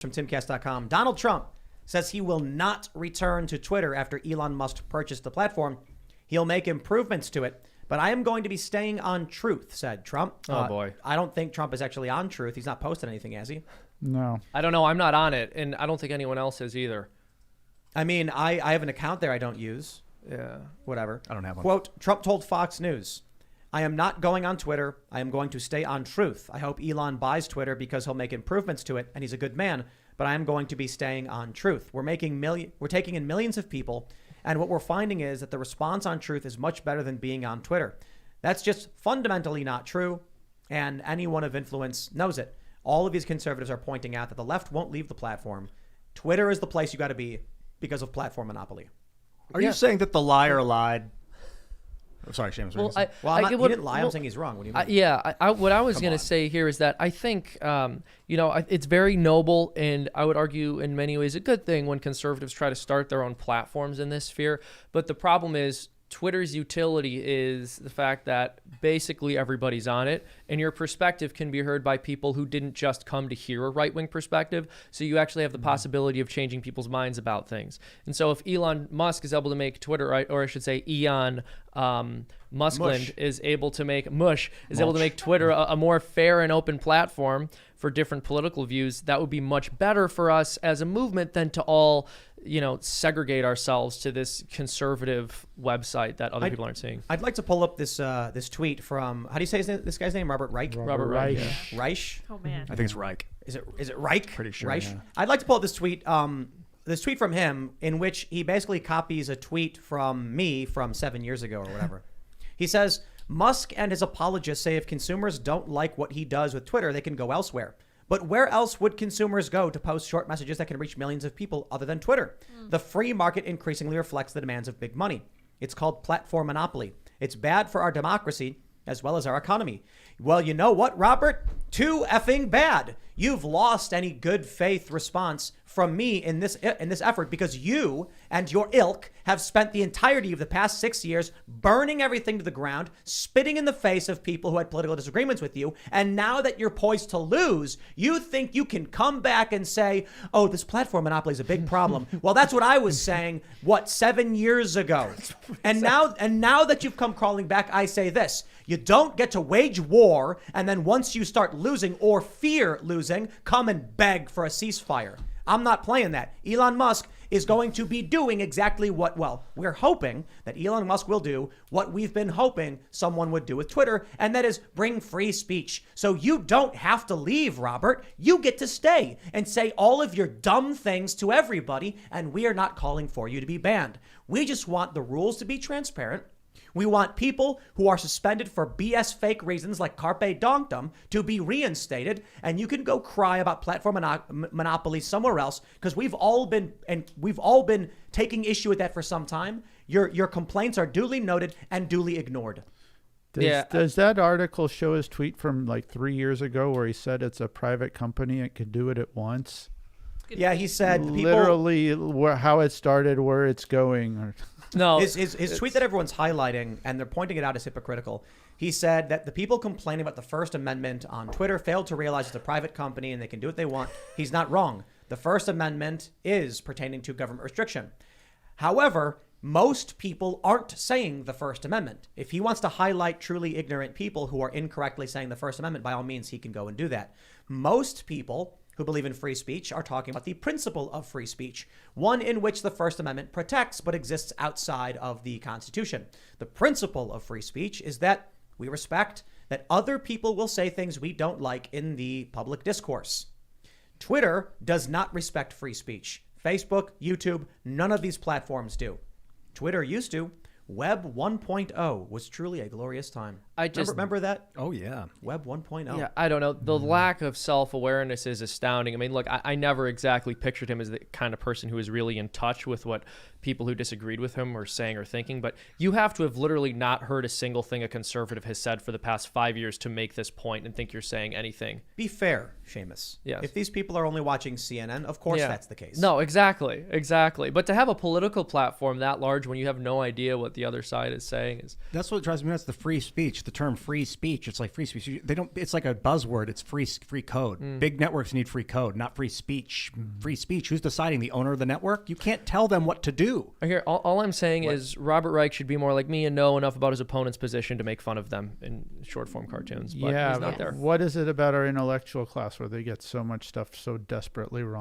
from timcast.com. Donald Trump says he will not return to Twitter after Elon Musk purchased the platform. He'll make improvements to it, but I am going to be staying on Truth, said Trump. Oh, boy. I don't think Trump is actually on Truth. He's not posting anything, has he? No. I don't know. I'm not on it, and I don't think anyone else is either. I mean, I have an account there I don't use. Yeah. Whatever. I don't have one. Quote, Trump told Fox News, I am not going on Twitter. I am going to stay on Truth. I hope Elon buys Twitter because he'll make improvements to it, and he's a good man, but I am going to be staying on Truth. We're taking in millions of people, and what we're finding is that the response on Truth is much better than being on Twitter. That's just fundamentally not true, and anyone of influence knows it. All of these conservatives are pointing out that the left won't leave the platform. Twitter is the place you got to be because of platform monopoly. Are you saying that the liar lied? Oh, sorry, Seamus. Well, He didn't lie. I'm saying he's wrong. What do you mean? What I was going to say here is that I think, it's very noble, and I would argue in many ways a good thing when conservatives try to start their own platforms in this sphere. But the problem is Twitter's utility is the fact that basically everybody's on it, and your perspective can be heard by people who didn't just come to hear a right-wing perspective. So you actually have the possibility of changing people's minds about things. And so if Elon Musk is able to make Twitter, or I should say Elon Muskland is able to make able to make Twitter a more fair and open platform for different political views, that would be much better for us as a movement than to all segregate ourselves to this conservative website that other people aren't seeing. I'd like to pull up this tweet from, how do you say this guy's name? Robert Reich? Robert Reich. Yeah. Reich? Oh, man. I think it's Reich. Is it Reich? Pretty sure. Reich? Yeah. I'd like to pull up this tweet from him in which he basically copies a tweet from me from 7 years ago or whatever. He says, Musk and his apologists say if consumers don't like what he does with Twitter, they can go elsewhere. But where else would consumers go to post short messages that can reach millions of people other than Twitter? The free market increasingly reflects the demands of big money. It's called platform monopoly. It's bad for our democracy as well as our economy. Well, you know what, Robert? Too effing bad. You've lost any good faith response from me in this effort because you and your ilk have spent the entirety of the past 6 years burning everything to the ground, spitting in the face of people who had political disagreements with you. And now that you're poised to lose, you think you can come back and say, oh, this platform monopoly is a big problem. Well, that's what I was saying, 7 years ago. And now that you've come crawling back, I say this. You don't get to wage war and then once you start losing or fear losing, come and beg for a ceasefire. I'm not playing that. Elon Musk is going to be doing exactly we're hoping that Elon Musk will do what we've been hoping someone would do with Twitter, and that is bring free speech. So you don't have to leave, Robert. You get to stay and say all of your dumb things to everybody, and we are not calling for you to be banned. We just want the rules to be transparent. We want people who are suspended for BS fake reasons like Carpe Donktum to be reinstated, and you can go cry about platform monopoly somewhere else because we've all been taking issue with that for some time. Your complaints are duly noted and duly ignored. Does that article show his tweet from 3 years ago where he said it's a private company and could do it at once? Yeah, he said literally how it started, where it's going. No, his tweet that everyone's highlighting, and they're pointing it out as hypocritical. He said that the people complaining about the First Amendment on Twitter failed to realize it's a private company and they can do what they want. He's not wrong. The First Amendment is pertaining to government restriction. However, most people aren't saying the First Amendment. If he wants to highlight truly ignorant people who are incorrectly saying the First Amendment, by all means, he can go and do that. Most people who believe in free speech are talking about the principle of free speech, one in which the First Amendment protects but exists outside of the Constitution. The principle of free speech is that we respect that other people will say things we don't like in the public discourse. Twitter does not respect free speech. Facebook, YouTube, none of these platforms do. Twitter used to. Web 1.0 was truly a glorious time. Remember that? Oh, yeah. Web 1.0. Yeah, I don't know. The lack of self-awareness is astounding. I mean, look, I never exactly pictured him as the kind of person who is really in touch with what people who disagreed with him were saying or thinking. But you have to have literally not heard a single thing a conservative has said for the past 5 years to make this point and think you're saying anything. Be fair, Seamus. Yes. If these people are only watching CNN, of course that's the case. No, exactly. But to have a political platform that large when you have no idea what the other side is saying is. That's what drives me nuts. The free speech, the term free speech. It's like free speech. They don't. It's like a buzzword. It's free code. Big networks need free code, not free speech. Free speech. Who's deciding? The owner of the network? You can't tell them what to do. Here, all I'm saying is Robert Reich should be more like me and know enough about his opponent's position to make fun of them in short form cartoons. But Yeah, he's not but there. what is it about our intellectual class where they get so much stuff so desperately wrong?